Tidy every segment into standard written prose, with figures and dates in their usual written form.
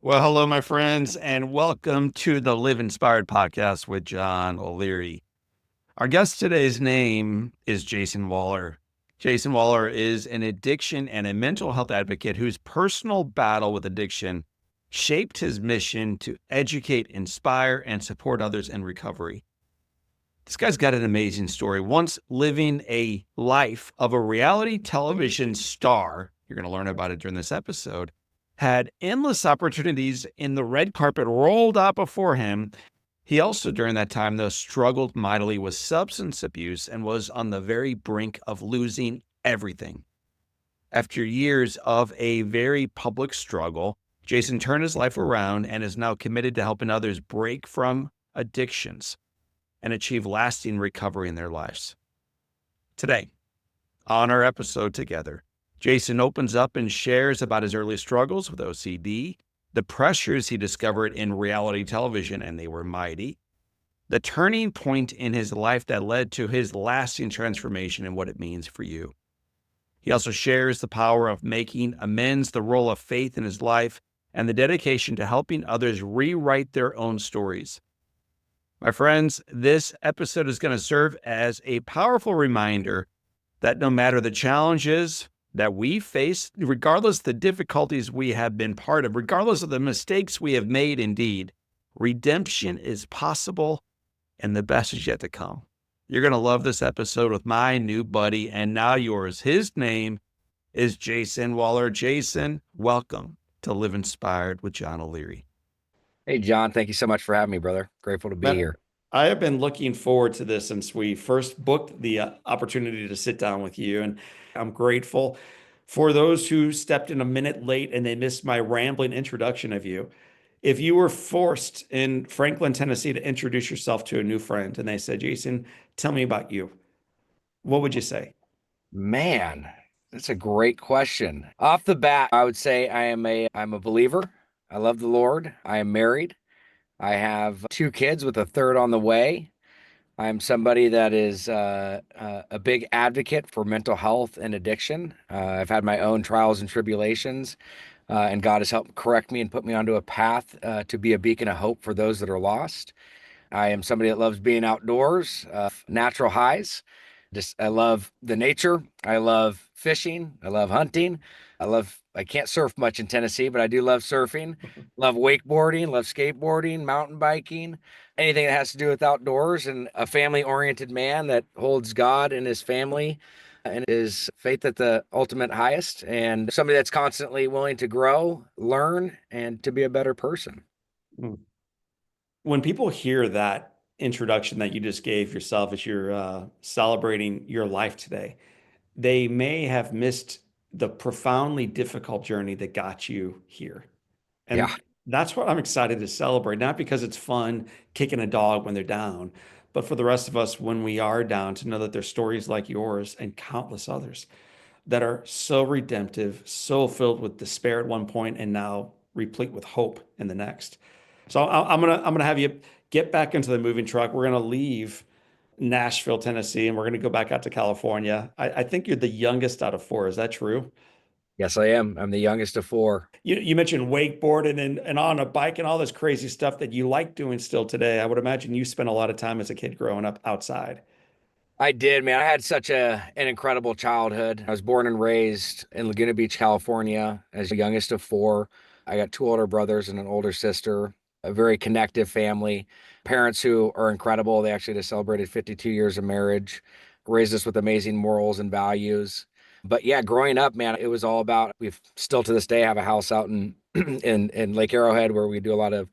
Well, hello, my friends, and welcome to the Live Inspired podcast with John O'Leary. Our guest today's name is Jason Wahler. Jason Wahler is an addiction and a mental health advocate whose personal battle with addiction shaped his mission to educate, inspire, and support others in recovery. This guy's got an amazing story. Once living a life of a reality television star, you're going to learn about it during this episode, had endless opportunities in the red carpet rolled out before him. He also, during that time, though, struggled mightily with substance abuse and was on the very brink of losing everything. After years of a very public struggle, Jason turned his life around and is now committed to helping others break from addictions and achieve lasting recovery in their lives. Today, on our episode together, Jason opens up and shares about his early struggles with OCD, the pressures he discovered in reality television, and they were mighty, the turning point in his life that led to his lasting transformation and what it means for you. He also shares the power of making amends, the role of faith in his life, and the dedication to helping others rewrite their own stories. My friends, this episode is going to serve as a powerful reminder that no matter the challenges that we face, regardless of the difficulties we have been part of, regardless of the mistakes we have made, indeed, redemption is possible and the best is yet to come. You're going to love this episode with my new buddy and now yours. His name is Jason Wahler. Jason, welcome to Live Inspired with John O'Leary. Hey, John, thank you so much for having me, brother. Grateful to be Man, here. I have been looking forward to this since we first booked the opportunity to sit down with you. And I'm grateful for those who stepped in a minute late and they missed my rambling introduction of you. If you were forced in Franklin, Tennessee to introduce yourself to a new friend and they said, Jason, tell me about you, what would you say? Man, that's a great question. Off the bat, I would say I'm a believer. I love the Lord. I am married. I have two kids with a third on the way. I'm somebody that is a big advocate for mental health and addiction. I've had my own trials and tribulations, and God has helped correct me and put me onto a path to be a beacon of hope for those that are lost. I am somebody that loves being outdoors, natural highs. I love the nature. I love fishing. I love hunting. I can't surf much in Tennessee, but I do love surfing. Love wakeboarding, love skateboarding, mountain biking, anything that has to do with outdoors, and a family oriented man that holds God and his family and his faith at the ultimate highest, and somebody that's constantly willing to grow, learn, and to be a better person. Mm. When people hear that introduction that you just gave yourself as you're celebrating your life today, they may have missed the profoundly difficult journey that got you here. Yeah. And that's what I'm excited to celebrate, not because it's fun kicking a dog when they're down, but for the rest of us when we are down to know that there's stories like yours and countless others that are so redemptive, so filled with despair at one point and now replete with hope in the next. So I'm gonna have you get back into the moving truck. We're gonna leave Nashville, Tennessee, and we're gonna go back out to California. I think you're the youngest out of four. Is that true? Yes, I am. I'm the youngest of four. You mentioned wakeboarding and on a bike and all this crazy stuff that you like doing still today. I would imagine you spent a lot of time as a kid growing up outside. I did, man. I had such an incredible childhood. I was born and raised in Laguna Beach, California, as the youngest of four. I got two older brothers and an older sister, a very connective family. Parents who are incredible. They actually just celebrated 52 years of marriage, raised us with amazing morals and values. But yeah, growing up, man, it was all about, we've still to this day have a house out in in Lake Arrowhead where we do a lot of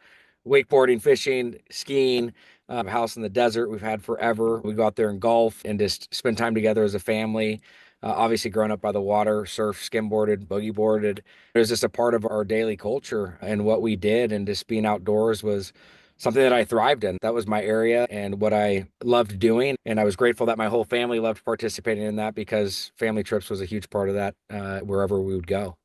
wakeboarding, fishing, skiing, house in the desert we've had forever. We go out there and golf and just spend time together as a family. Obviously, growing up by the water, surf, skimboarded, boogie boarded. It was just a part of our daily culture and what we did. And just being outdoors was something that I thrived in. That was my area and what I loved doing. And I was grateful that my whole family loved participating in that because family trips was a huge part of that wherever we would go.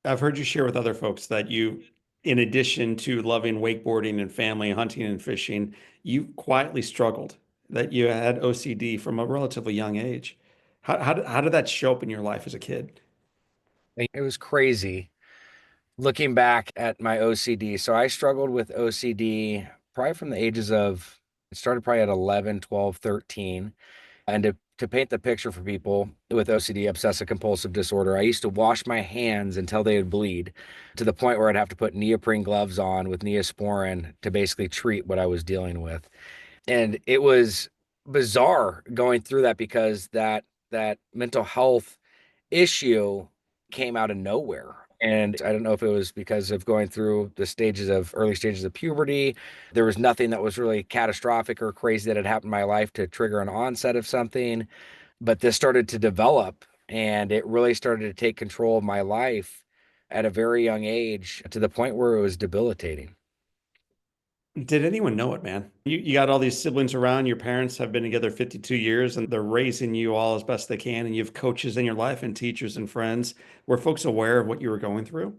I've heard you share with other folks that you, in addition to loving wakeboarding and family hunting and fishing, you quietly struggled, that you had OCD from a relatively young age. How did that show up in your life as a kid? It was crazy. Looking back at my OCD, so I struggled with OCD probably from the ages of, it started probably at 11, 12, 13. And to paint the picture for people with OCD, obsessive compulsive disorder, I used to wash my hands until they would bleed to the point where I'd have to put neoprene gloves on with Neosporin to basically treat what I was dealing with. And it was bizarre going through that because that mental health issue came out of nowhere. And I don't know if it was because of going through the early stages of puberty. There was nothing that was really catastrophic or crazy that had happened in my life to trigger an onset of something. But this started to develop and it really started to take control of my life at a very young age to the point where it was debilitating. Did anyone know it, man? You got all these siblings around. Your parents have been together 52 years and they're raising you all as best they can. And you have coaches in your life and teachers and friends. Were folks aware of what you were going through?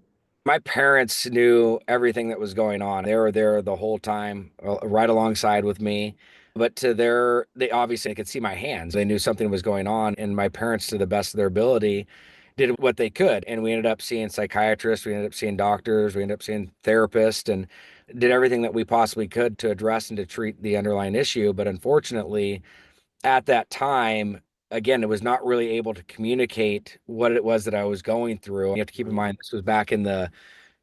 My parents knew everything that was going on. They were there the whole time, right alongside with me. But they obviously could see my hands. They knew something was going on. And my parents, to the best of their ability, did what they could. And we ended up seeing psychiatrists, we ended up seeing doctors, we ended up seeing therapists, and did everything that we possibly could to address and to treat the underlying issue. But unfortunately, at that time, again, it was not really able to communicate what it was that I was going through. You have to keep in mind this was back in the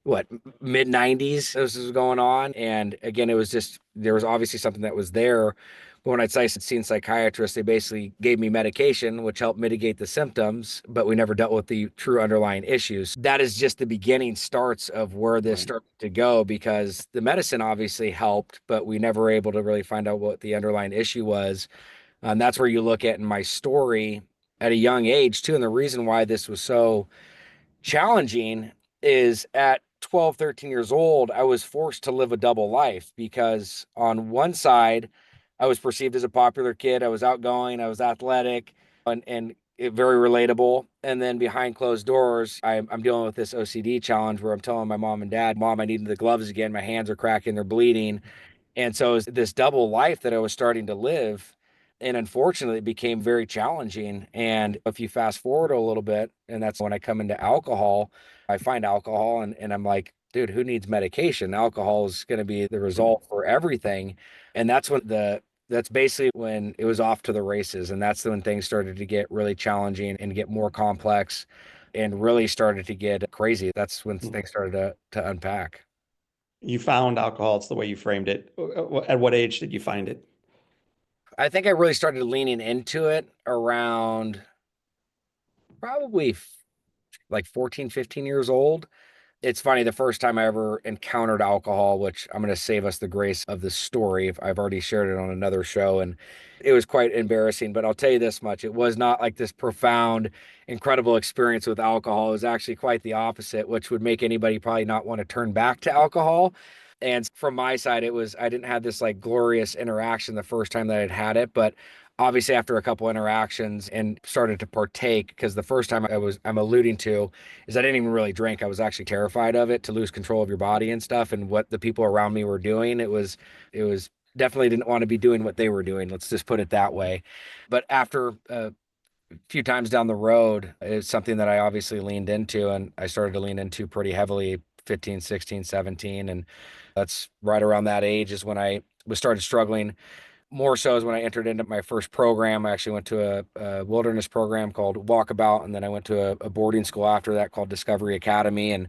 what mid 90s this was going on, and again, it was just there was obviously something that was there. But when I'd seen psychiatrists, they basically gave me medication which helped mitigate the symptoms, but we never dealt with the true underlying issues. That is just the beginning starts of where this Right. started to go, because the medicine obviously helped, but we never were able to really find out what the underlying issue was. And that's where you look at in my story at a young age too, and the reason why this was so challenging is at 12, 13 years old, I was forced to live a double life because on one side, I was perceived as a popular kid. I was outgoing, I was athletic, and very relatable. And then behind closed doors, I'm dealing with this OCD challenge where I'm telling my mom and dad, Mom, I need the gloves again. My hands are cracking, they're bleeding. And so it was this double life that I was starting to live. And unfortunately, it became very challenging. And if you fast forward a little bit, and that's when I come into alcohol, I find alcohol and I'm like, dude, who needs medication? Alcohol is going to be the Right. result for everything. And that's basically when it was off to the races. And that's when things started to get really challenging and get more complex and really started to get crazy. That's when things started to unpack. You found alcohol. It's the way you framed it. At what age did you find it? I think I really started leaning into it around probably like 14, 15 years old. It's funny, the first time I ever encountered alcohol, which I'm going to save us the grace of the story. I've already shared it on another show, and it was quite embarrassing. But I'll tell you this much: it was not like this profound, incredible experience with alcohol. It was actually quite the opposite, which would make anybody probably not want to turn back to alcohol. And from my side, I didn't have this like glorious interaction the first time that I'd had it, but obviously after a couple interactions and started to partake, because the first time I'm alluding to is I didn't even really drink. I was actually terrified of it, to lose control of your body and stuff, and what the people around me were doing. It was definitely didn't want to be doing what they were doing. Let's just put it that way. But after a few times down the road, it's something that I obviously leaned into, and I started to lean into pretty heavily 15, 16, 17. And that's right around that age is when I was started struggling more so is when I entered into my first program. I actually went to a wilderness program called Walkabout, and then I went to a boarding school after that called Discovery Academy, and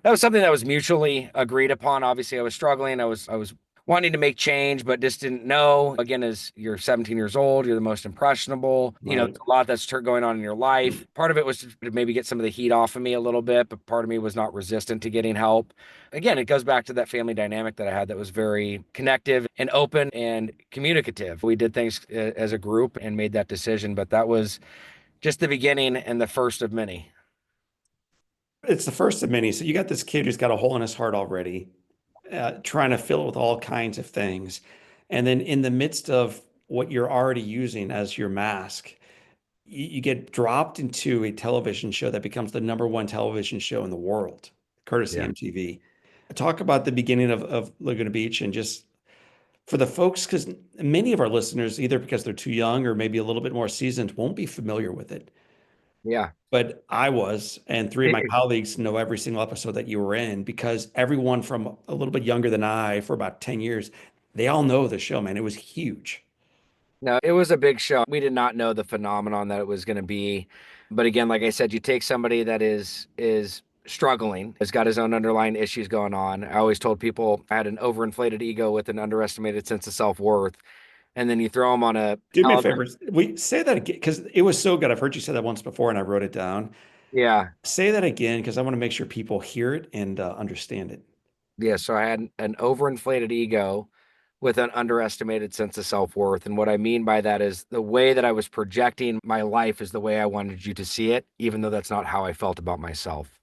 that was something that was mutually agreed upon. Obviously, I was struggling. I was wanting to make change, but just didn't know. Again, as you're 17 years old, you're the most impressionable. Right. There's a lot that's going on in your life. Part of it was to maybe get some of the heat off of me a little bit, but part of me was not resistant to getting help. Again, it goes back to that family dynamic that I had that was very connective and open and communicative. We did things as a group and made that decision, but that was just the beginning and the first of many. It's the first of many. So you got this kid who's got a hole in his heart already, trying to fill it with all kinds of things. And then in the midst of what you're already using as your mask, you get dropped into a television show that becomes the number one television show in the world, courtesy Yeah. MTV. Talk about the beginning of Laguna Beach and just for the folks, because many of our listeners, either because they're too young or maybe a little bit more seasoned, won't be familiar with it. Yeah. but I was, and three of my colleagues know every single episode that you were in because everyone from a little bit younger than I for about 10 years, they all know the show, man. It was huge. No, it was a big show. We did not know the phenomenon that it was going to be. But again, like I said, you take somebody that is struggling, has got his own underlying issues going on. I always told people I had an overinflated ego with an underestimated sense of self-worth. And then you throw them on a Do me a element. favor. We say that again because it was so good. I've heard you say that once before and I wrote it down. Yeah. Say that again because I want to make sure people hear it and understand it. Yeah. So I had an overinflated ego with an underestimated sense of self-worth. And what I mean by that is the way that I was projecting my life is the way I wanted you to see it, even though that's not how I felt about myself.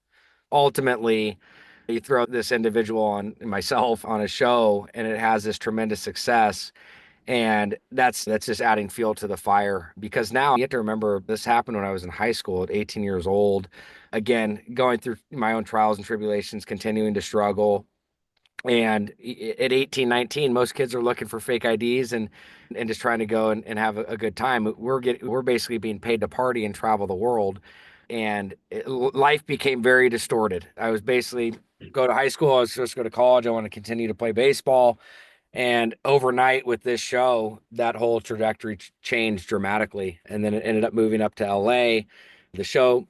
Ultimately, you throw this individual on myself on a show and it has this tremendous success. And that's just adding fuel to the fire because now you have to remember this happened when I was in high school at 18 years old. Again, going through my own trials and tribulations, continuing to struggle. And at 18, 19, most kids are looking for fake IDs and just trying to go and have a good time. We're basically being paid to party and travel the world. And life became very distorted. I was basically go to high school. I was supposed to go to college. I want to continue to play baseball. And overnight with this show, that whole trajectory changed dramatically. And then it ended up moving up to LA. The show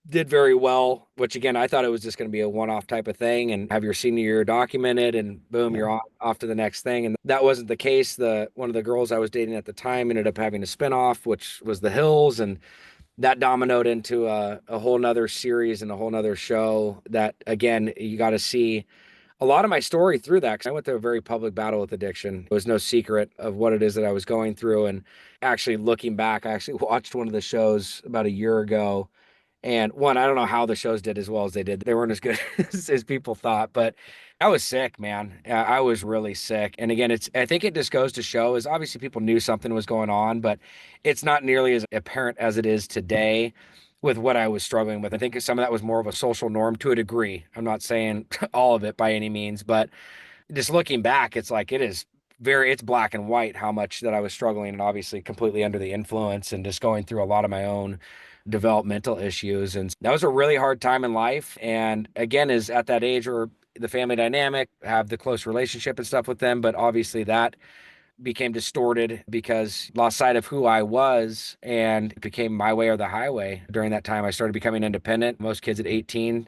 did very well, which again, I thought it was just going to be a one-off type of thing and have your senior year documented and boom, Yeah. you're off to the next thing. And that wasn't the case. The one of the girls I was dating at the time ended up having a spinoff, which was The Hills, and that dominoed into a whole nother series and a whole nother show that again, you got to see a lot of my story through that. 'Cause I went through a very public battle with addiction. It was no secret of what it is that I was going through. And actually looking back, I actually watched one of the shows about a year ago and one, I don't know how the shows did as well as they did. They weren't as good as people thought, but I was sick, man. I was really sick. And again, I think it just goes to show is obviously people knew something was going on, but it's not nearly as apparent as it is today with what I was struggling with. I think some of that was more of a social norm to a degree. I'm not saying all of it by any means, but just looking back, it's like it's black and white how much that I was struggling and obviously completely under the influence and just going through a lot of my own developmental issues. And that was a really hard time in life. And again, is at that age where the family dynamic, have the close relationship and stuff with them. But obviously that became distorted because lost sight of who I was and it became my way or the highway. During that time, I started becoming independent. Most kids at 18,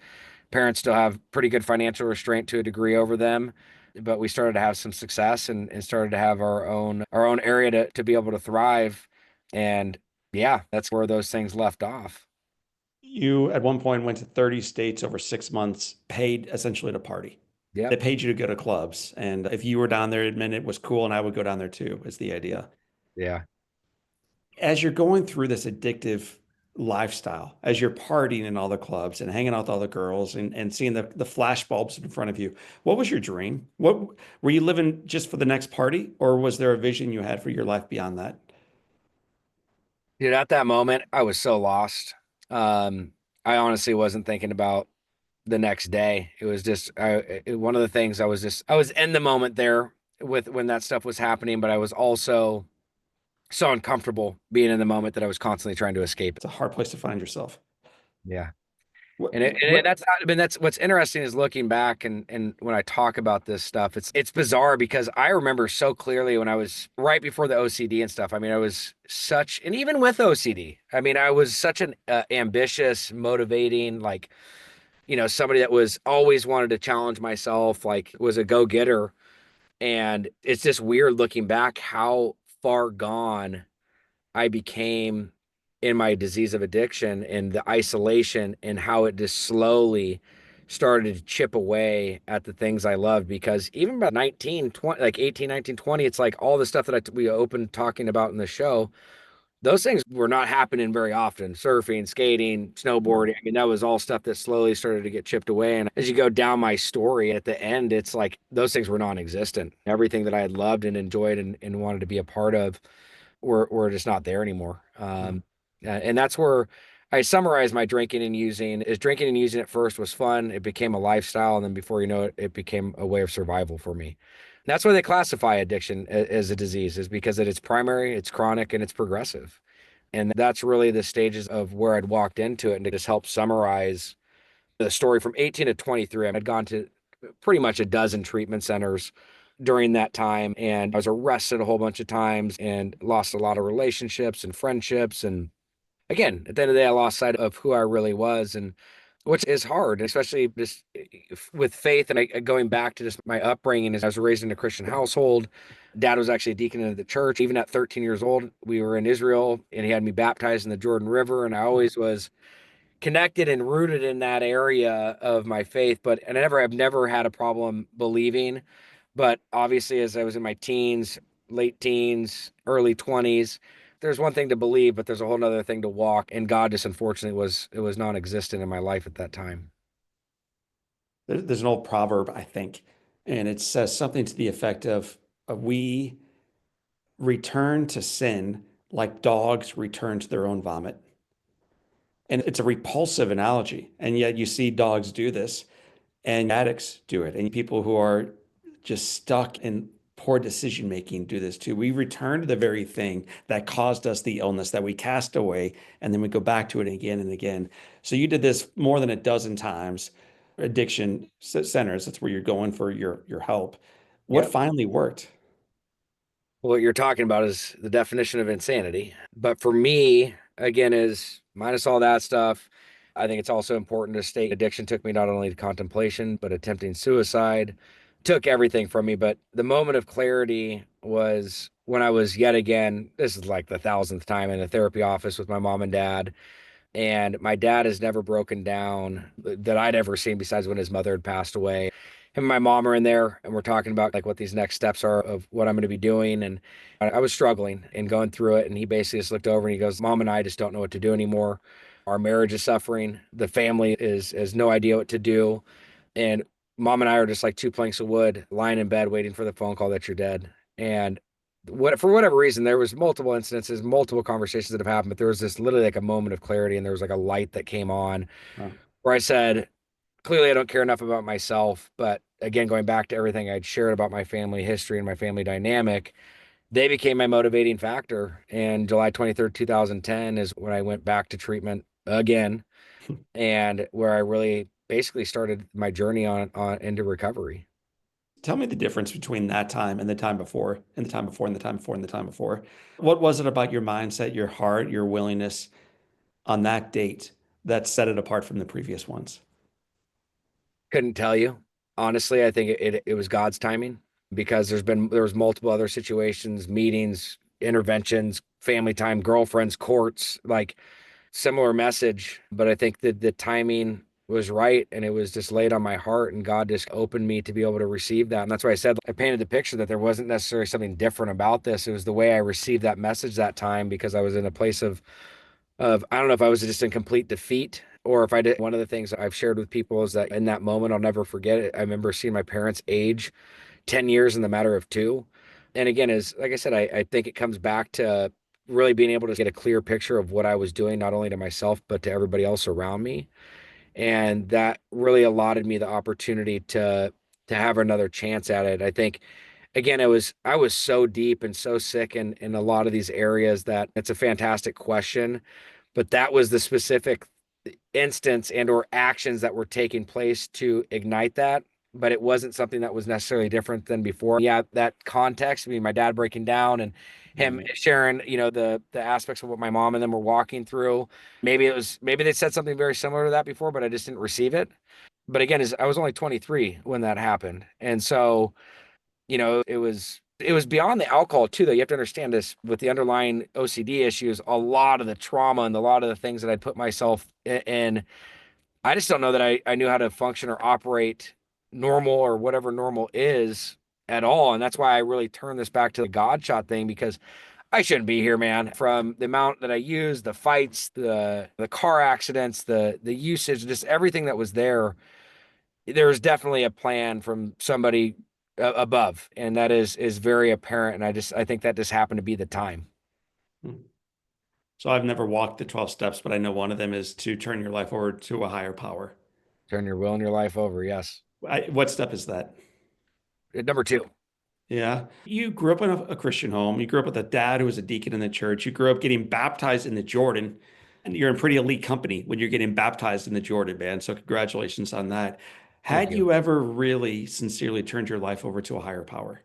parents still have pretty good financial restraint to a degree over them. But we started to have some success and started to have our own area to be able to thrive. And yeah, that's where those things left off. You at one point went to 30 states over 6 months, paid essentially to party. They Yep. paid you to go to clubs. And if you were down there, it meant it was cool and I would go down there too, is the idea. Yeah. As you're going through this addictive lifestyle, as you're partying in all the clubs and hanging out with all the girls and seeing the flash bulbs in front of you, what was your dream? What were you living just for the next party, or was there a vision you had for your life beyond that? Dude, at that moment, I was so lost. I honestly wasn't thinking about the next day. It was just one of the things I was in the moment there with when that stuff was happening, but I was also so uncomfortable being in the moment that I was constantly trying to escape it. It's a hard place to find yourself. Yeah. What, And what, that's not, I mean, that's what's interesting is looking back and when I talk about this stuff, it's bizarre because I remember so clearly when I was right before the OCD and stuff. I mean, I was such, and even with OCD, I mean, I was such an ambitious, motivating, like, somebody that was always wanted to challenge myself, like was a go-getter. And it's just weird looking back how far gone I became in my disease of addiction and the isolation and how it just slowly started to chip away at the things I loved because even about 19, 20, like 18, 19, 20, it's like all the stuff that we opened talking about in the show, those things were not happening very often. Surfing, skating, snowboarding. I mean, that was all stuff that slowly started to get chipped away. And as you go down my story at the end, it's like those things were non-existent. Everything that I had loved and enjoyed and wanted to be a part of were just not there anymore. And that's where I summarize my drinking and using is drinking and using at first was fun. It became a lifestyle. And then before you know it, it became a way of survival for me. And that's why they classify addiction as a disease is because it's primary, it's chronic, and it's progressive. And that's really the stages of where I'd walked into it. And to just help summarize the story from 18 to 23, I'd gone to pretty much a dozen treatment centers during that time. And I was arrested a whole bunch of times and lost a lot of relationships and friendships. And again, at the end of the day, I lost sight of who I really was, and which is hard, especially just with faith. And going back to just my upbringing, as I was raised in a Christian household. Dad was actually a deacon in the church. Even at 13 years old, we were in Israel, and he had me baptized in the Jordan River. And I always was connected and rooted in that area of my faith. But and I've never had a problem believing. But obviously, as I was in my teens, late teens, early 20s, there's one thing to believe, but there's a whole other thing to walk. And God just unfortunately was non-existent in my life at that time. There's an old proverb, I think, and it says something to the effect of we return to sin like dogs return to their own vomit. And it's a repulsive analogy. And yet you see dogs do this, and addicts do it, and people who are just stuck in poor decision making do this too. We return to the very thing that caused us the illness that we cast away, and then we go back to it again and again. So you did this more than a dozen times. Addiction centers, that's where you're going for your help. What Yep. finally worked? What you're talking about is the definition of insanity. But for me, again, is minus all that stuff, I think it's also important to state addiction took me not only to contemplation, but attempting suicide, took everything from me. But the moment of clarity was when I was yet again, this is like the thousandth time in a therapy office with my mom and dad. And my dad has never broken down that I'd ever seen besides when his mother had passed away. Him and my mom are in there and we're talking about like what these next steps are of what I'm going to be doing. And I was struggling and going through it. And he basically just looked over and he goes, Mom and I just don't know what to do anymore. Our marriage is suffering. The family is has no idea what to do. And mom and I are just like two planks of wood lying in bed waiting for the phone call that you're dead. And what for whatever reason, there was multiple incidences, multiple conversations that have happened, but there was this literally like a moment of clarity, and there was like a light that came on Huh. where I said, clearly I don't care enough about myself. But again, going back to everything I'd shared about my family history and my family dynamic, they became my motivating factor. And July 23rd, 2010 is when I went back to treatment again, and where I really basically started my journey on into recovery. Tell me the difference between that time and the time before, and the time before, and the time before, and the time before. What was it about your mindset, your heart, your willingness on that date that set it apart from the previous ones? Couldn't tell you. Honestly, I think it was God's timing because there was multiple other situations, meetings, interventions, family time, girlfriends, courts, like similar message. But I think that the timing was right and it was just laid on my heart and God just opened me to be able to receive that. And that's why I said I painted the picture that there wasn't necessarily something different about this. It was the way I received that message that time because I was in a place of I don't know if I was just in complete defeat or if I did. One of the things I've shared with people is that in that moment, I'll never forget it. I remember seeing my parents age 10 years in the matter of two. And again, is like I said, I think it comes back to really being able to get a clear picture of what I was doing, not only to myself, but to everybody else around me. And that really allotted me the opportunity to have another chance at it. I think again, I was so deep and so sick in a lot of these areas that it's a fantastic question, but that was the specific instance and or actions that were taking place to ignite that. But it wasn't something that was necessarily different than before. Yeah, that context, I mean, my dad breaking down and him Mhm. sharing, the aspects of what my mom and them were walking through. Maybe they said something very similar to that before, but I just didn't receive it. But again, I was only 23 when that happened. And so it was beyond the alcohol too, though. You have to understand this with the underlying OCD issues, a lot of the trauma and a lot of the things that I put myself in. I just don't know that I knew how to function or operate normal or whatever normal is at all. And that's why I really turn this back to the God shot thing because I shouldn't be here, man. From the amount that I used, the fights, the car accidents, the usage, just everything that was there's definitely a plan from somebody above, and that is very apparent. And I think that just happened to be the time. Mhm. So I've never walked the 12 steps, but I know one of them is to turn your life over to a higher power. Turn your will and your life over. Yes. What step is that? Number two. Yeah. You grew up in a Christian home. You grew up with a dad who was a deacon in the church. You grew up getting baptized in the Jordan. And you're in pretty elite company when you're getting baptized in the Jordan, man. So congratulations on that. Thank Had you. you ever really sincerely turned your life over to a higher power?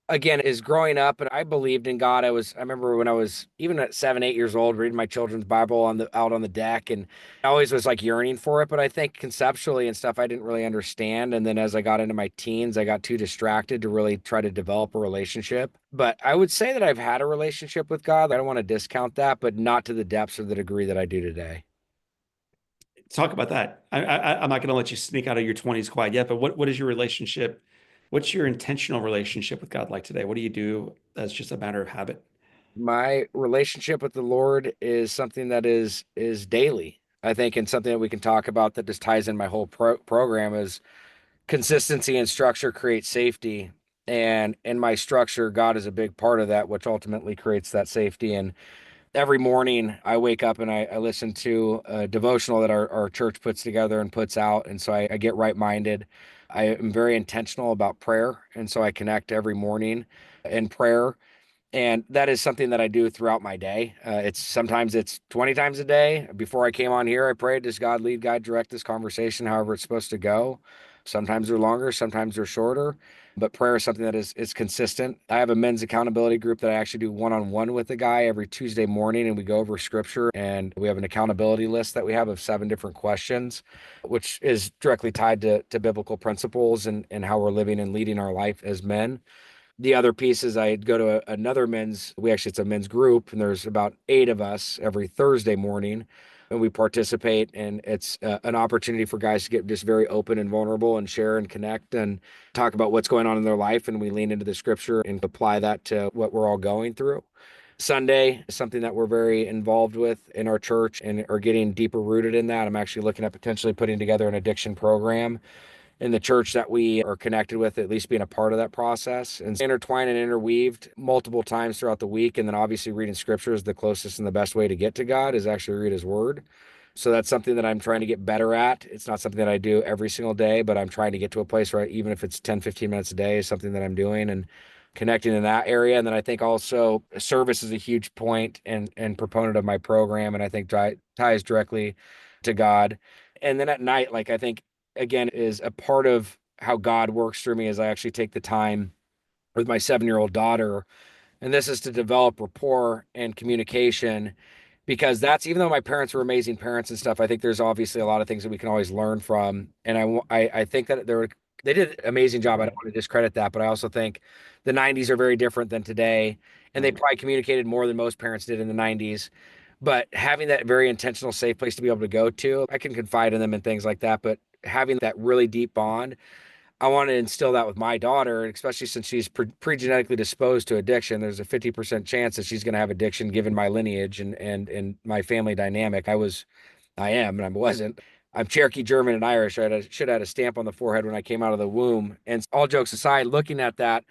Again, is growing up, and I believed in God. I remember when I was even at 7, 8 years old, reading my children's Bible out on the deck, and I always was like yearning for it. But I think conceptually and stuff, I didn't really understand. And then as I got into my teens, I got too distracted to really try to develop a relationship. But I would say that I've had a relationship with God. I don't want to discount that, but not to the depths or the degree that I do today. Talk about that. I'm not going to let you sneak out of your 20s quite yet, but what is your relationship? What's your intentional relationship with God like today? What do you do that's just a matter of habit? My relationship with the Lord is something that is daily. I think, and something that we can talk about that just ties in my whole program is consistency and structure create safety. And in my structure, God is a big part of that, which ultimately creates that safety. And every morning I wake up and I listen to a devotional that our church puts together and puts out. And so I get right minded. I am very intentional about prayer. And so I connect every morning in prayer, and that is something that I do throughout my day. It's sometimes it's 20 times a day. Before I came on here, I prayed, does God lead, guide, direct this conversation, however it's supposed to go? Sometimes they're longer, sometimes they're shorter, but prayer is something that is consistent. I have a men's accountability group that I actually do one-on-one with a guy every Tuesday morning, and we go over scripture, and we have an accountability list that we have of 7 different questions, which is directly tied to biblical principles and how we're living and leading our life as men. The other piece is I go to another it's a men's group, and there's about 8 of us every Thursday morning, and we participate. And it's an opportunity for guys to get just very open and vulnerable and share and connect and talk about what's going on in their life. And we lean into the scripture and apply that to what we're all going through. Sunday is something that we're very involved with in our church and are getting deeper rooted in that. I'm actually looking at potentially putting together an addiction program in the church that we are connected with, at least being a part of that process, and intertwined and interweaved multiple times throughout the week. And then obviously reading scripture is the closest and the best way to get to God, is actually read his word. So that's something that I'm trying to get better at. It's not something that I do every single day, but I'm trying to get to a place where even if it's 10, 15 minutes a day is something that I'm doing and connecting in that area. And then I think also service is a huge point and proponent of my program. And I think ties directly to God. And then at night, like I think again is a part of how God works through me, as I actually take the time with my 7-year-old daughter. And this is to develop rapport and communication, because that's, even though my parents were amazing parents and stuff, I think there's obviously a lot of things that we can always learn from. And I think that they did an amazing job. I don't Right, want to discredit that, but I also think the 90s are very different than today. And they right. probably communicated more than most parents did in the 90s. But having that very intentional, safe place to be able to go to, I can confide in them and things like that. But having that really deep bond, I want to instill that with my daughter, and especially since she's pre-genetically disposed to addiction. There's a 50% chance that she's going to have addiction given my lineage and my family dynamic. I am, and I wasn't. I'm Cherokee, German, and Irish. Should have had a stamp on the forehead when I came out of the womb. And all jokes aside, looking at that,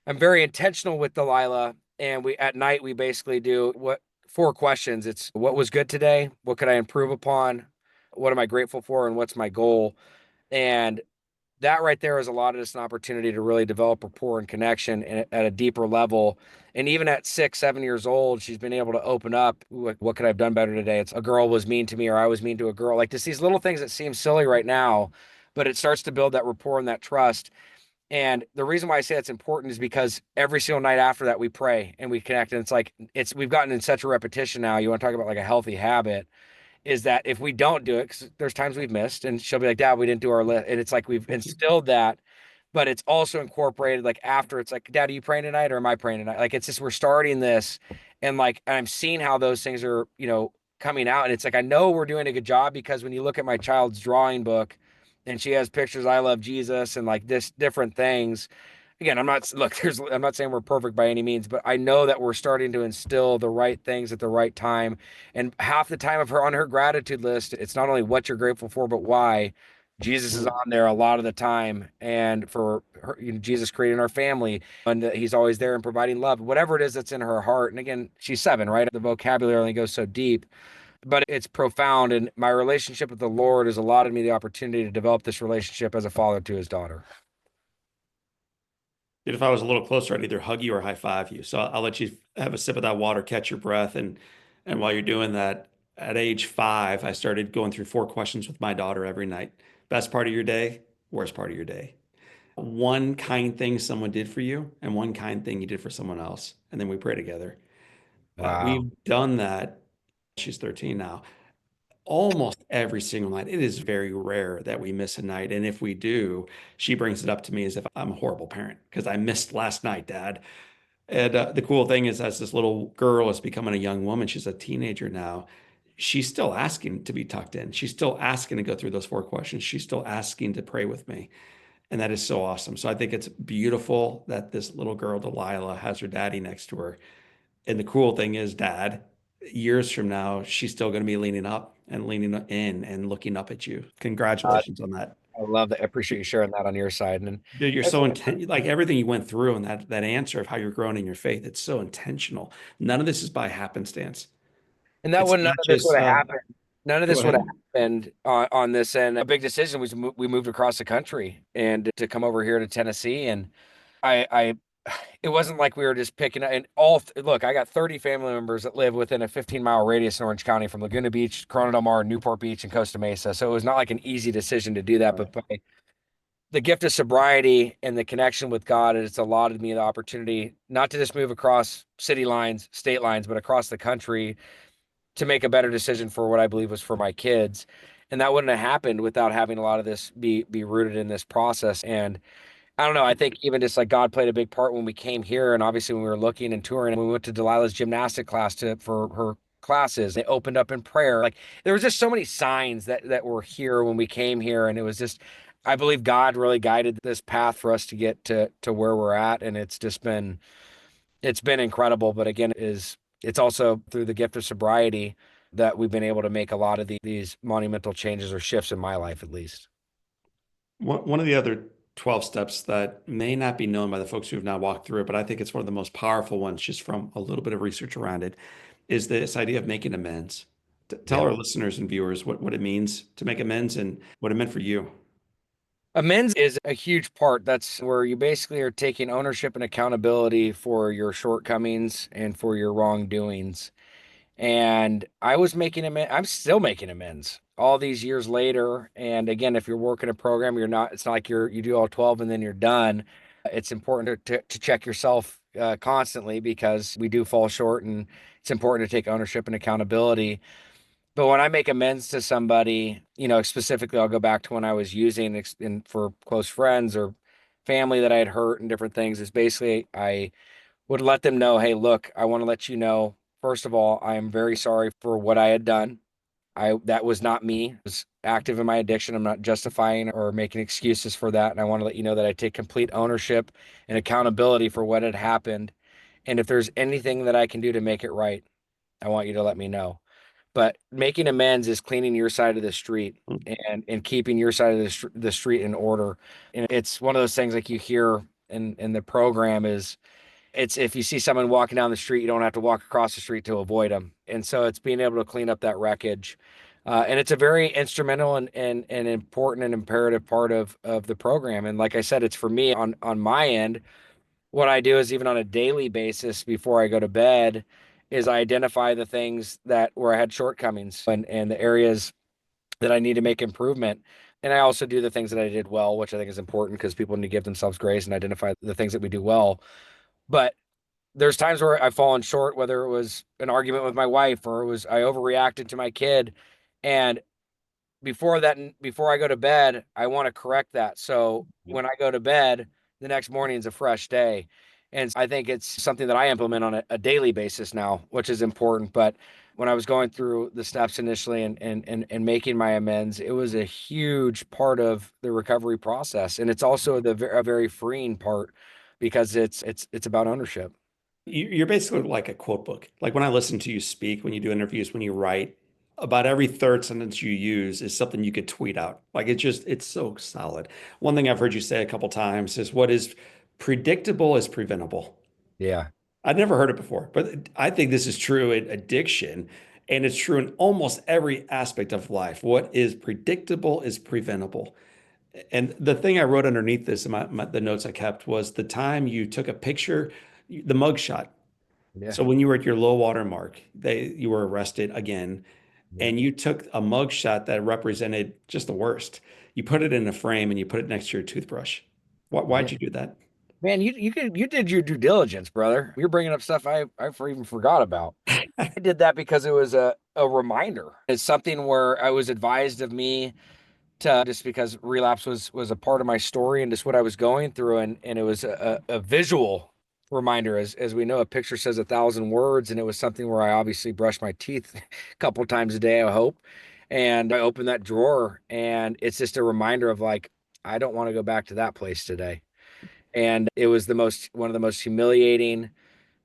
I'm very intentional with Delilah. And we at night we basically do what 4 questions. It's what was good today, what could I improve upon, what am I grateful for, and what's my goal. And that right there has allotted us an opportunity to really develop rapport and connection at a deeper level. And even at 6, 7 years old, she's been able to open up. What could I have done better today? It's a girl was mean to me, or I was mean to a girl. Like just these little things that seem silly right now, but it starts to build that rapport and that trust. And the reason why I say that's important is because every single night after that, we pray and we connect. And we've gotten in such a repetition now. You want to talk about like a healthy habit, is that if we don't do it, because there's times we've missed, and she'll be like, Dad, we didn't do our list. And it's like we've instilled that, but it's also incorporated like after, it's like, Dad, are you praying tonight or am I praying tonight? Like it's just we're starting this, and like I'm seeing how those things are, coming out. And it's like I know we're doing a good job, because when you look at my child's drawing book and she has pictures, I love Jesus and like this different things. Again, I'm not saying we're perfect by any means, but I know that we're starting to instill the right things at the right time. And half the time of her on her gratitude list, it's not only what you're grateful for, but why. Jesus is Mm. on there a lot of the time, and for her, Jesus creating our family, and that he's always there and providing love, whatever it is that's in her heart. And again, she's 7, right? The vocabulary only goes so deep, but it's profound. And my relationship with the Lord has allotted me the opportunity to develop this relationship as a father to his daughter. Dude, if I was a little closer, I'd either hug you or high five you. So I'll let you have a sip of that water, catch your breath, and while you're doing that, at age 5, I started going through 4 questions with my daughter every night. Best part of your day, worst part of your day. One kind thing someone did for you, and one kind thing you did for someone else, and then we pray together. Wow. We've done that. She's 13 now. Almost every single night. It is very rare that we miss a night. And if we do, she brings it up to me as if I'm a horrible parent because I missed last night, Dad. And the cool thing is, as this little girl is becoming a young woman, she's a teenager now. She's still asking to be tucked in. She's still asking to go through those 4 questions. She's still asking to pray with me. And that is so awesome. So I think it's beautiful that this little girl, Delilah, has her daddy next to her. And the cool thing is, Dad, years from now, she's still going to be leaning up and leaning in and looking up at you. Uh, Congratulations on that. I love that. I appreciate you sharing that on your side. Dude, you're And so intent, like everything you went through and that answer of how you're growing in your faith, it's so intentional. None of this is by happenstance. And that It's would none not of this just would have happened. None of go this would have ahead. happened on this end. A big decision was we moved across the country and to come over here to Tennessee. And I it wasn't like we were just picking up and look, I got 30 family members that live within a 15-mile radius in Orange County from Laguna Beach, Corona Del Mar, Newport Beach, and Costa Mesa. So it was not like an easy decision to do that. But by the gift of sobriety and the connection with God, it's allotted me the opportunity not to just move across city lines, state lines, but across the country to make a better decision for what I believe was for my kids. And that wouldn't have happened without having a lot of this be rooted in this process. And I don't know. I think even just like God played a big part when we came here, and obviously when we were looking and touring, and we went to Delilah's gymnastic class for her classes. They opened up in prayer. Like there was just so many signs that were here when we came here, and it was just, I believe God really guided this path for us to get to where we're at, and it's been incredible. But again, it's also through the gift of sobriety that we've been able to make a lot of these monumental changes or shifts in my life, at least. One of the other 12 steps that may not be known by the folks who have not walked through it, but I think it's one of the most powerful ones just from a little bit of research around it, is this idea of making amends. Tell Yeah. our listeners and viewers what it means to make amends and what it meant for you. Amends is a huge part. That's where you basically are taking ownership and accountability for your shortcomings and for your wrongdoings. And I was making amends. I'm still making amends all these years later. And again, if you're working a program, it's not like you do all 12 and then you're done. It's important to check yourself constantly because we do fall short, and it's important to take ownership and accountability. But when I make amends to somebody, specifically, I'll go back to when I was using for close friends or family that I had hurt and different things. Is basically I would let them know, hey, look, I want to let you know, first of all, I am very sorry for what I had done. That was not me. I was active in my addiction. I'm not justifying or making excuses for that. And I want to let you know that I take complete ownership and accountability for what had happened. And if there's anything that I can do to make it right, I want you to let me know. But making amends is cleaning your side of the street and keeping your side of the street in order. And it's one of those things like you hear in the program is it's if you see someone walking down the street, you don't have to walk across the street to avoid them. And so it's being able to clean up that wreckage. And it's a very instrumental and important and imperative part of the program. And like I said, it's for me on my end. What I do is even on a daily basis before I go to bed is I identify the things that where I had shortcomings and the areas that I need to make improvement. And I also do the things that I did well, which I think is important because people need to give themselves grace and identify the things that we do well. But there's times where I've fallen short, whether it was an argument with my wife or it was I overreacted to my kid. And before I go to bed, I want to correct that. So when I go to bed, the next morning is a fresh day. And I think it's something that I implement on a daily basis now, which is important. But when I was going through the steps initially and making my amends, it was a huge part of the recovery process. And it's also a very freeing part because it's about ownership. You're basically like a quote book. Like when I listen to you speak, when you do interviews, when you write, about every third sentence you use is something you could tweet out. Like it's so solid. One thing I've heard you say a couple times is what is predictable is preventable. Yeah. I'd never heard it before, but I think this is true in addiction, and it's true in almost every aspect of life. What is predictable is preventable. And the thing I wrote underneath this in the notes I kept was the time you took a picture, the mug shot. Yeah. So when you were at your low water mark, you were arrested again, Yeah. and you took a mug shot that represented just the worst. You put it in a frame and you put it next to your toothbrush. Yeah. Why'd you do that? Man, you did your due diligence, brother. You're bringing up stuff I even forgot about. I did that because it was a reminder. It's something where I was advised of me to just because relapse was a part of my story and just what I was going through, and it was a visual reminder. As we know, a picture says 1,000 words, and it was something where I obviously brushed my teeth a couple times a day, I hope. And I opened that drawer, and it's just a reminder of like, I don't want to go back to that place today. And it was one of the most humiliating,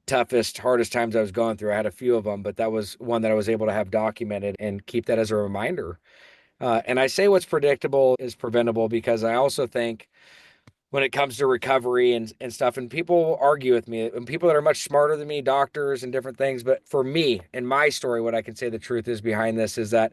toughest, hardest times I was going through. I had a few of them, but that was one that I was able to have documented and keep that as a reminder. And I say what's predictable is preventable because I also think when it comes to recovery and stuff, and people argue with me, and people that are much smarter than me, doctors and different things. But for me, in my story, what I can say the truth is behind this is that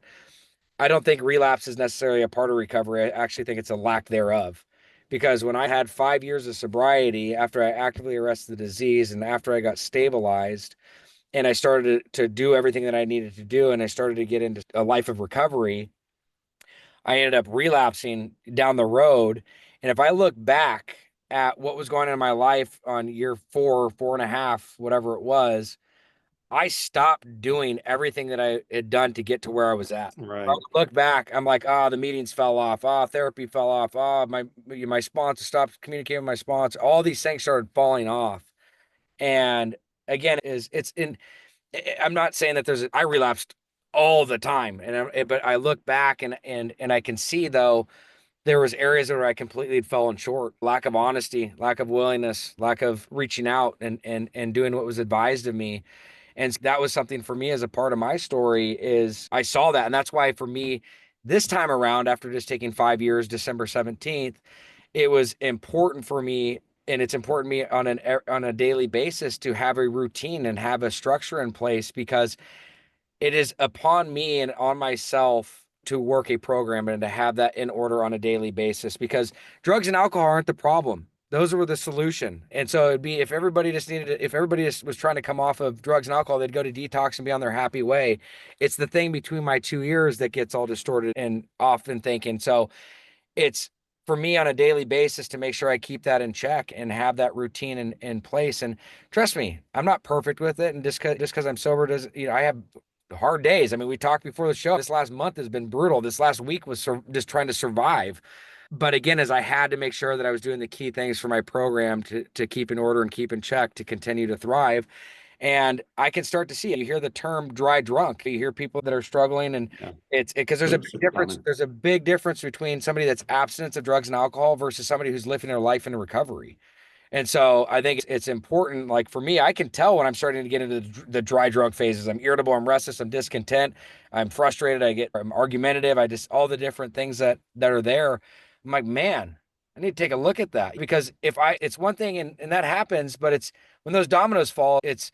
I don't think relapse is necessarily a part of recovery. I actually think it's a lack thereof. Because when I had 5 years of sobriety after I actively arrested the disease and after I got stabilized and I started to do everything that I needed to do and I started to get into a life of recovery, I ended up relapsing down the road. And if I look back at what was going on in my life on year 4, 4.5, whatever it was, I stopped doing everything that I had done to get to where I was at. I Right. look back, I'm like, the meetings fell off. Therapy fell off. My sponsor stopped communicating with my sponsor. All these things started falling off. And again, I'm not saying that I relapsed all the time, but I look back and I can see though there was areas where I completely had fallen short. Lack of honesty, lack of willingness, lack of reaching out and doing what was advised of me. And that was something for me as a part of my story is I saw that. And that's why for me, this time around, after just taking 5 years, December 17th, it was important for me. And it's important to me on a daily basis to have a routine and have a structure in place because it is upon me and on myself to work a program and to have that in order on a daily basis because drugs and alcohol aren't the problem. Those were the solution. And so it'd be if everybody just was trying to come off of drugs and alcohol, they'd go to detox and be on their happy way. It's the thing between my two ears that gets all distorted and often thinking. So it's for me on a daily basis to make sure I keep that in check and have that routine in place. And trust me, I'm not perfect with it. And just because I'm sober does, I have hard days. I mean, we talked before the show. This last month has been brutal. This last week was just trying to survive. But again, as I had to make sure that I was doing the key things for my program to keep in order and keep in check to continue to thrive. And I can start to see it. You hear the term dry drunk. You hear people that are struggling, and Yeah. it's because there's a big Super difference. common. There's a big difference between somebody that's abstinence of drugs and alcohol versus somebody who's living their life in recovery. And so I think it's important. Like for me, I can tell when I'm starting to get into the dry drunk phases. I'm irritable, I'm restless, I'm discontent, I'm frustrated, I'm argumentative. I just all the different things that are there. I'm like, man, I need to take a look at that because it's one thing and that happens, but it's when those dominoes fall, it's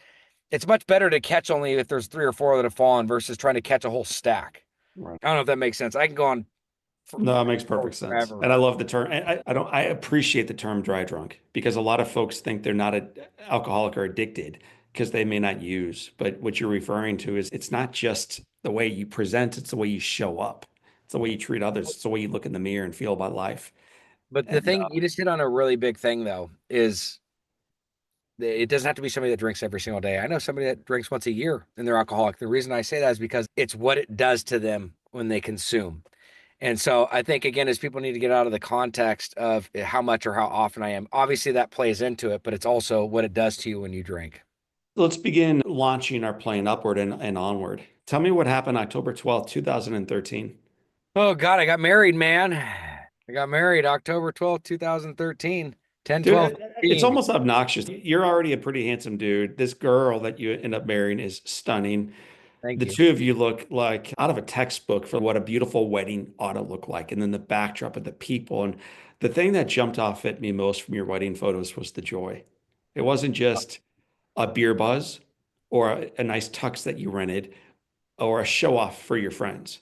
much better to catch only if there's three or four that have fallen versus trying to catch a whole stack. Right. I don't know if that makes sense. I can go on No, it makes perfect sense. forever. And I love the term. I appreciate the term dry drunk because a lot of folks think they're not a alcoholic or addicted because they may not use. But what you're referring to is it's not just the way you present, it's the way you show up. It's the way you treat others. It's the way you look in the mirror and feel about life. But the And thing you just hit on a really big thing though is it doesn't have to be somebody that drinks every single day. I know somebody that drinks once a year and they're alcoholic. The reason I say that is because it's what it does to them when they consume. And so I think again, as people need to get out of the context of how much or how often I am. Obviously that plays into it, but it's also what it does to you when you drink. let's begin launching our plane upward and onward. Tell me what happened October 12th, 2013. Oh God, I got married, man. I got married October 12th, 2013, 10, Dude, 12, it's 13. almost obnoxious. You're already a pretty handsome dude. This girl that you end up marrying is stunning. Thank The you. two of you look like out of a textbook for what a beautiful wedding ought to look like. And then the backdrop of the people. And the thing that jumped off at me most from your wedding photos was the joy. It wasn't just a beer buzz or a nice tux that you rented or a show off for your friends.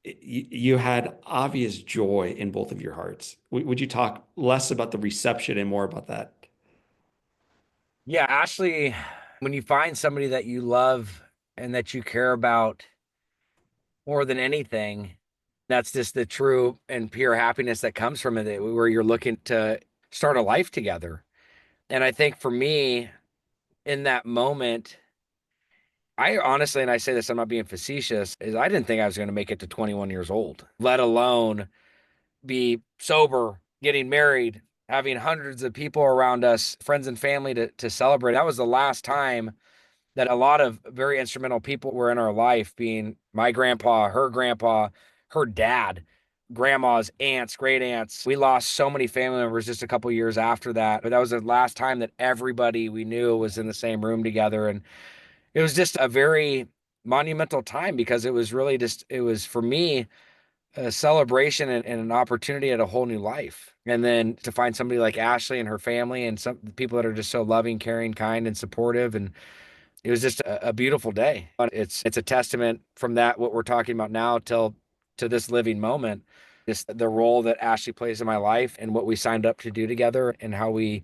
You had obvious joy in both of your hearts. Would you talk less about the reception and more about that? Yeah, Ashley, when you find somebody that you love and that you care about more than anything, that's just the true and pure happiness that comes from it, where you're looking to start a life together. And I think for me, in that moment, I honestly, and I say this, I'm not being facetious, is I didn't think I was going to make it to 21 years old, let alone be sober, getting married, having hundreds of people around us, friends and family to celebrate. That was the last time that a lot of very instrumental people were in our life, being my grandpa, her dad, grandmas, aunts, great aunts. We lost so many family members just a couple years after that. But that was the last time that everybody we knew was in the same room together. And it was just a very monumental time because it was really just, it was for me a celebration and an opportunity at a whole new life. And then to find somebody like Ashley and her family and some people that are just so loving, caring, kind, and supportive. And it was just a beautiful day. It's a testament from that what we're talking about now till to this living moment, just the role that Ashley plays in my life and what we signed up to do together and how we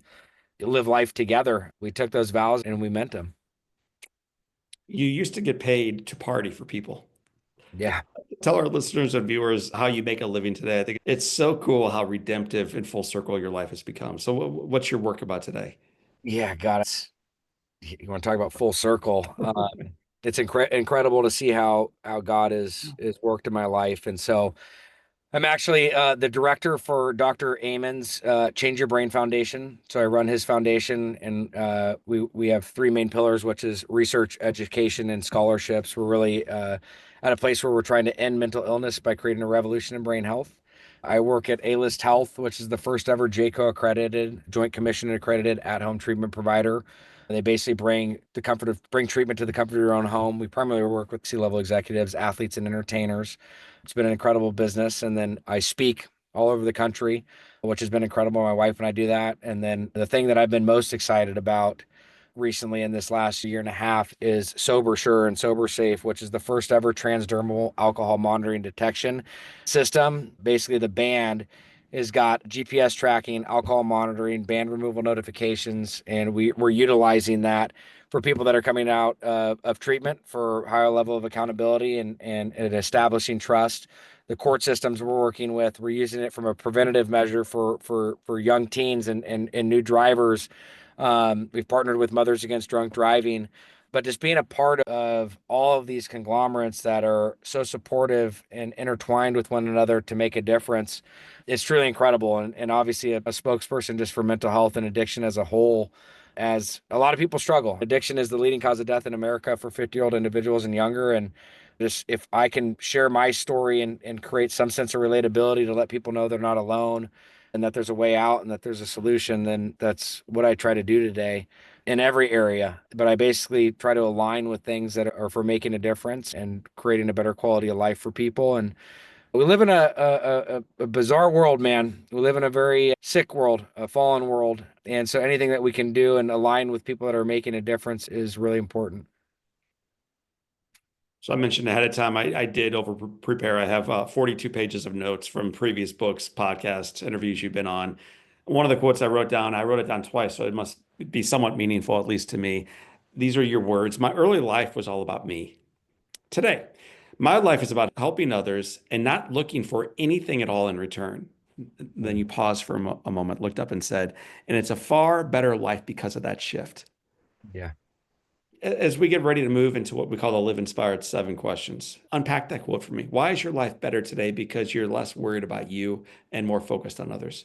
live life together. We took those vows and we meant them. You used to get paid to party for people. Yeah. Tell our listeners and viewers how you make a living today. I think it's so cool how redemptive and full circle your life has become. So, what's your work about today? Yeah, God, you want to talk about full circle. It's incredible to see how God is worked in my life. And so I'm actually the director for Dr. Amens Change Your Brain Foundation. So I run his foundation, and we have three main pillars, which is research, education, and scholarships. We're really at a place where we're trying to end mental illness by creating a revolution in brain health. I work at A-List Health, which is the first ever JCO accredited, Joint Commission accredited at-home treatment provider. They basically bring treatment to the comfort of your own home. We primarily work with C-level executives, athletes, and entertainers. It's been an incredible business. And then I speak all over the country, which has been incredible. My wife and I do that. And then the thing that I've been most excited about recently in this last year and a half is Sober Sure and Sober Safe, which is the first ever transdermal alcohol monitoring detection system. Basically, the band has got GPS tracking, alcohol monitoring, band removal notifications, and we're utilizing that for people that are coming out of treatment for higher level of accountability and establishing trust. The court systems we're working with, we're using it from a preventative measure for young teens and new drivers. We've partnered with Mothers Against Drunk Driving, but just being a part of all of these conglomerates that are so supportive and intertwined with one another to make a difference, it's truly incredible. And obviously, a spokesperson just for mental health and addiction as a whole, as a lot of people struggle. Addiction is the leading cause of death in America for 50-year-old individuals and younger. And just if I can share my story and create some sense of relatability to let people know they're not alone and that there's a way out and that there's a solution, then that's what I try to do today in every area. But I basically try to align with things that are for making a difference and creating a better quality of life for people. And we live in a bizarre world, man. We live in a very sick world, a fallen world. And so anything that we can do and align with people that are making a difference is really important. So I mentioned ahead of time, I did over prepare. I have 42 pages of notes from previous books, podcasts, interviews you've been on. One of the quotes I wrote it down twice, so it must be somewhat meaningful, at least to me. These are your words. My early life was all about me. Today, my life is about helping others and not looking for anything at all in return. Then you paused for a moment, looked up and said, and it's a far better life because of that shift. Yeah. As we get ready to move into what we call the Live Inspired 7 questions, unpack that quote for me. Why is your life better today? Because you're less worried about you and more focused on others.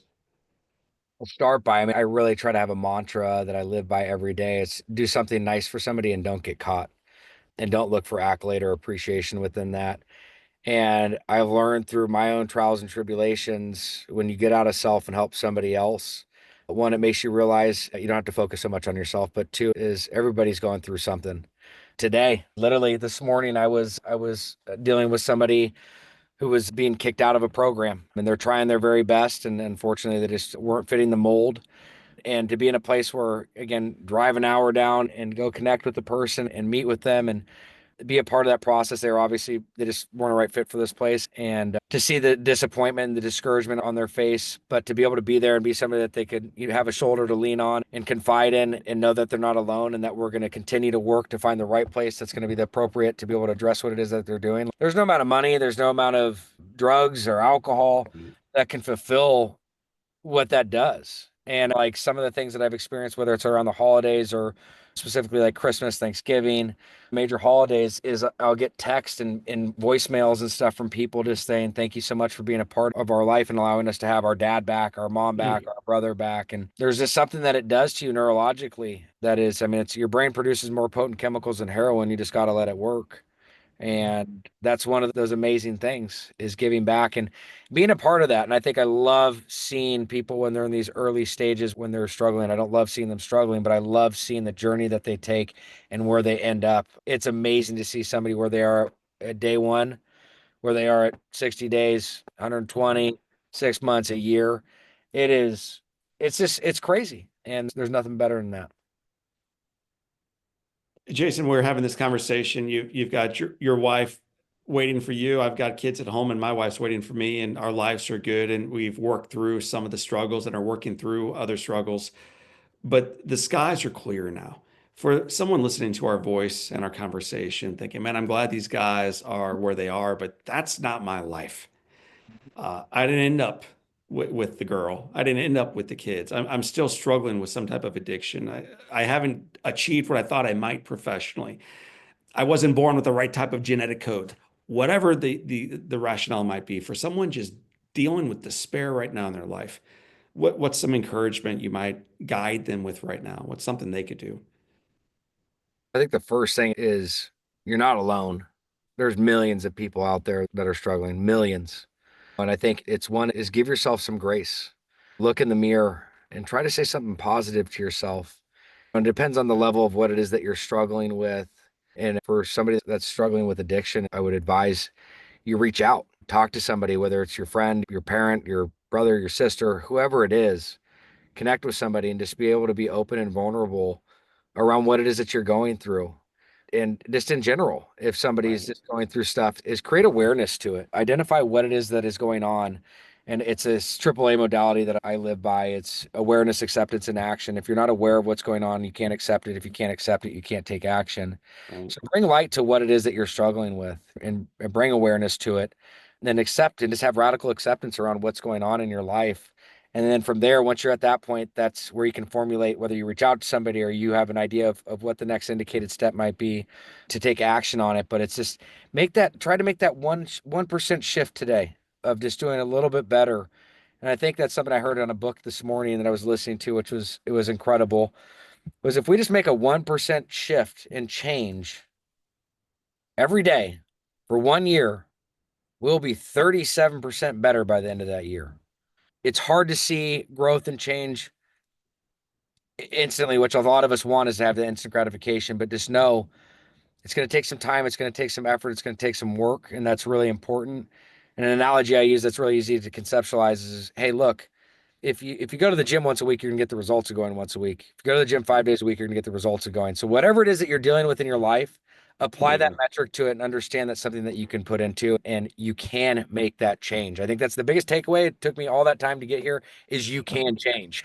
I'll start by, I mean, I really try to have a mantra that I live by every day. It's do something nice for somebody and don't get caught and don't look for accolade or appreciation within that. And I've learned through my own trials and tribulations, when you get out of self and help somebody else, one, it makes you realize that you don't have to focus so much on yourself, but two is everybody's going through something. Today, literally this morning, I was dealing with somebody who was being kicked out of a program, and they're trying their very best, and unfortunately, they just weren't fitting the mold. And to be in a place where, again, drive an hour down and go connect with the person and meet with them and be a part of that process. They just weren't a right fit for this place. And to see the disappointment and the discouragement on their face, but to be able to be there and be somebody that they could have a shoulder to lean on and confide in and know that they're not alone and that we're going to continue to work to find the right place that's going to be the appropriate to be able to address what it is that they're doing. There's no amount of money, there's no amount of drugs or alcohol that can fulfill what that does. And like some of the things that I've experienced, whether it's around the holidays or specifically like Christmas, Thanksgiving, major holidays, is I'll get text and voicemails and stuff from people just saying, thank you so much for being a part of our life and allowing us to have our dad back, our mom back, our brother back. And there's just something that it does to you neurologically that is, I mean, it's your brain produces more potent chemicals than heroin. You just got to let it work. And that's one of those amazing things is giving back and being a part of that. And I think I love seeing people when they're in these early stages when they're struggling. I don't love seeing them struggling, but I love seeing the journey that they take and where they end up. It's amazing to see somebody where they are at day one, where they are at 60 days, 120, 6 months, a year. It is, it's crazy. And there's nothing better than that. Jason, we're having this conversation. You've got your wife waiting for you. I've got kids at home, and my wife's waiting for me, and our lives are good. And we've worked through some of the struggles and are working through other struggles. But the skies are clear now. For someone listening to our voice and our conversation, thinking, man, I'm glad these guys are where they are, but that's not my life. I didn't end up with the girl. I didn't end up with the kids. I'm still struggling with some type of addiction. I haven't achieved what I thought I might professionally. I wasn't born with the right type of genetic code. Whatever the rationale might be for someone just dealing with despair right now in their life, what's some encouragement you might guide them with right now? What's something they could do? I think the first thing is you're not alone. There's millions of people out there that are struggling, millions. And I think it's one is give yourself some grace. Look in the mirror and try to say something positive to yourself. And it depends on the level of what it is that you're struggling with. And for somebody that's struggling with addiction, I would advise you reach out, talk to somebody, whether it's your friend, your parent, your brother, your sister, whoever it is, connect with somebody and just be able to be open and vulnerable around what it is that you're going through. And just in general, if somebody's Right. just going through stuff, is create awareness to it. Identify what it is that is going on. And it's a triple A modality that I live by. It's awareness, acceptance, and action. If you're not aware of what's going on, you can't accept it. If you can't accept it, you can't take action. Right. So bring light to what it is that you're struggling with and bring awareness to it. And then accept and just have radical acceptance around what's going on in your life. And then from there, once you're at that point, that's where you can formulate whether you reach out to somebody or you have an idea of what the next indicated step might be to take action on it. But it's just try to make that 1% shift today of just doing a little bit better. And I think that's something I heard on a book this morning that I was listening to, which was it was incredible. Was if we just make a 1% shift and change every day for 1 year, we'll be 37% better by the end of that year. It's hard to see growth and change instantly, which a lot of us want is to have the instant gratification, but just know it's going to take some time. It's going to take some effort. It's going to take some work. And that's really important. And an analogy I use that's really easy to conceptualize is, hey, look, if you go to the gym once a week, you're gonna get the results of going once a week. If you go to the gym 5 days a week, you're gonna get the results of going. So whatever it is that you're dealing with in your life, apply that Amen. metric to it and understand that's something that you can put into and you can make that change. I think that's the biggest takeaway. It took me all that time to get here is you can change.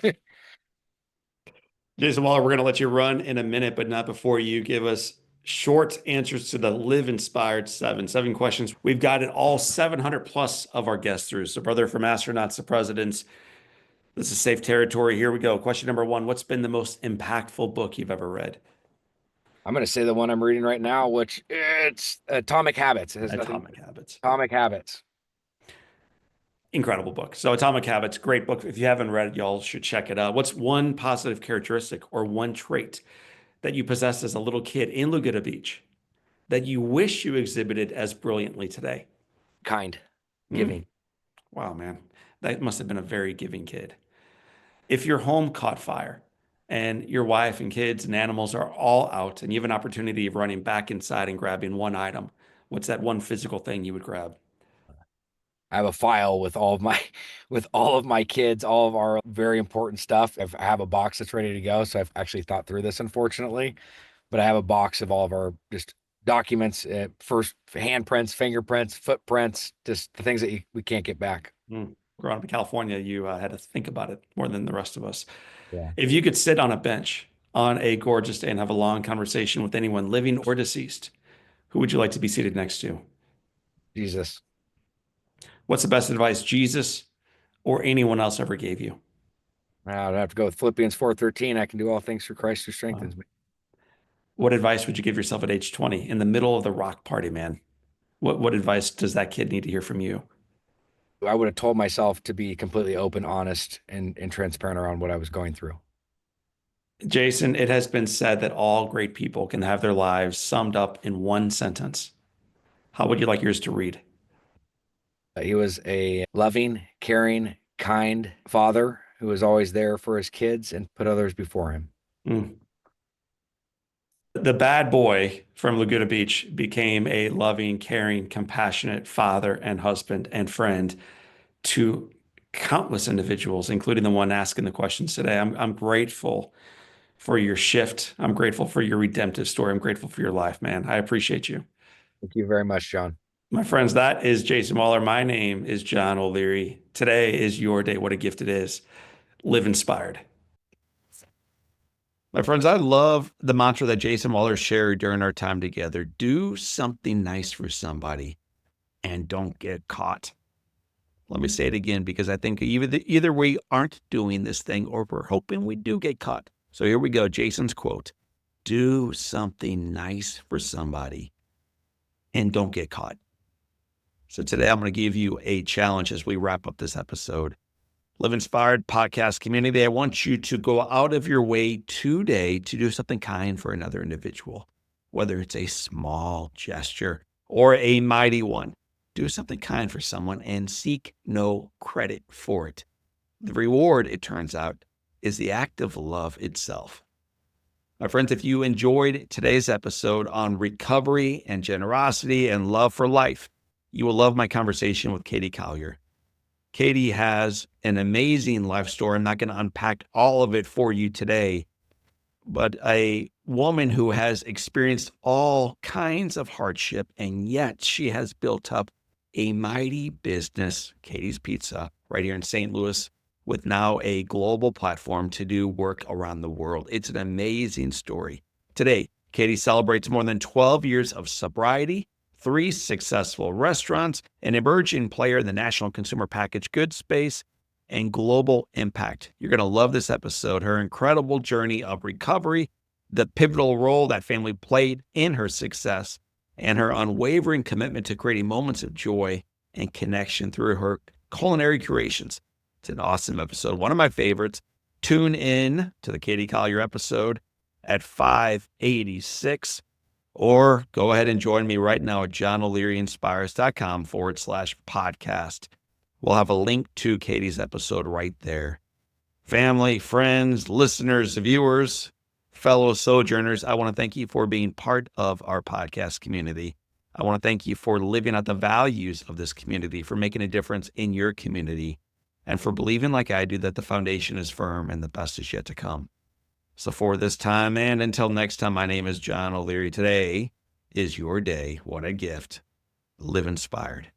Jason Waller, we're going to let you run in a minute, but not before you give us short answers to the Live Inspired seven questions. We've got it all 700 plus of our guests through. So, brother, from astronauts to presidents, this is safe territory. Here we go. Question number one: what's been the most impactful book you've ever read? I'm gonna say the one I'm reading right now, which it's Atomic Habits. It has nothing Atomic Habits. Atomic Habits. Incredible book. So, Atomic Habits, great book. If you haven't read it, y'all should check it out. What's one positive characteristic or one trait that you possessed as a little kid in Laguna Beach that you wish you exhibited as brilliantly today? Kind, Hmm? giving. Wow, man. That must have been a very giving kid. If your home caught fire and your wife and kids and animals are all out and you have an opportunity of running back inside and grabbing one item, what's that one physical thing you would grab? I have a file with all of my with all of my kids, all of our very important stuff. I have a box that's ready to go. So I've actually thought through this, unfortunately, but I have a box of all of our just documents, first handprints, fingerprints, footprints, just the things that we can't get back. Growing up in California, you had to think about it more than the rest of us. Yeah. If you could sit on a bench on a gorgeous day and have a long conversation with anyone living or deceased, who would you like to be seated next to? Jesus. What's the best advice Jesus or anyone else ever gave you? I'd have to go with Philippians 4:13. I can do all things through Christ who Wow. strengthens me. What advice would you give yourself at age 20 in the middle of the rock party, man? What advice does that kid need to hear from you? I would have told myself to be completely open, honest, and transparent around what I was going through. Jason, it has been said that all great people can have their lives summed up in one sentence. How would you like yours to read? He was a loving, caring, kind father who was always there for his kids and put others before him. Mm. The bad boy from Laguna Beach became a loving, caring, compassionate father and husband and friend to countless individuals, including the one asking the questions today. I'm grateful for your shift. I'm grateful for your redemptive story. I'm grateful for your life, man. I appreciate you. Thank you very much, John. My friends, that is Jason Wahler. My name is John O'Leary. Today is your day. What a gift it is. Live inspired. My friends, I love the mantra that Jason Wahler shared during our time together. Do something nice for somebody and don't get caught. Let me say it again, because I think either we aren't doing this thing or we're hoping we do get caught. So here we go. Jason's quote: do something nice for somebody and don't get caught. So today I'm going to give you a challenge as we wrap up this episode. Live Inspired podcast community, I want you to go out of your way today to do something kind for another individual, whether it's a small gesture or a mighty one. Do something kind for someone and seek no credit for it. The reward, it turns out, is the act of love itself. My friends, if you enjoyed today's episode on recovery and generosity and love for life, you will love my conversation with Katie Collier. Katie has an amazing life story. I'm not going to unpack all of it for you today, but a woman who has experienced all kinds of hardship, and yet she has built up a mighty business, Katie's Pizza, right here in St. Louis, with now a global platform to do work around the world. It's an amazing story. Today, Katie celebrates more than 12 years of sobriety, 3 successful restaurants, an emerging player in the national consumer packaged goods space, and global impact. You're going to love this episode. Her incredible journey of recovery, the pivotal role that family played in her success, and her unwavering commitment to creating moments of joy and connection through her culinary creations. It's an awesome episode, one of my favorites. Tune in to the Katie Collier episode at 586, or go ahead and join me right now at johnolearyinspires.com/podcast. We'll have a link to Katie's episode right there. Family, friends, listeners, viewers, fellow sojourners, I want to thank you for being part of our podcast community. I want to thank you for living out the values of this community, for making a difference in your community, and for believing like I do that the foundation is firm and the best is yet to come. So for this time and until next time, my name is John O'Leary. Today is your day. What a gift. Live inspired.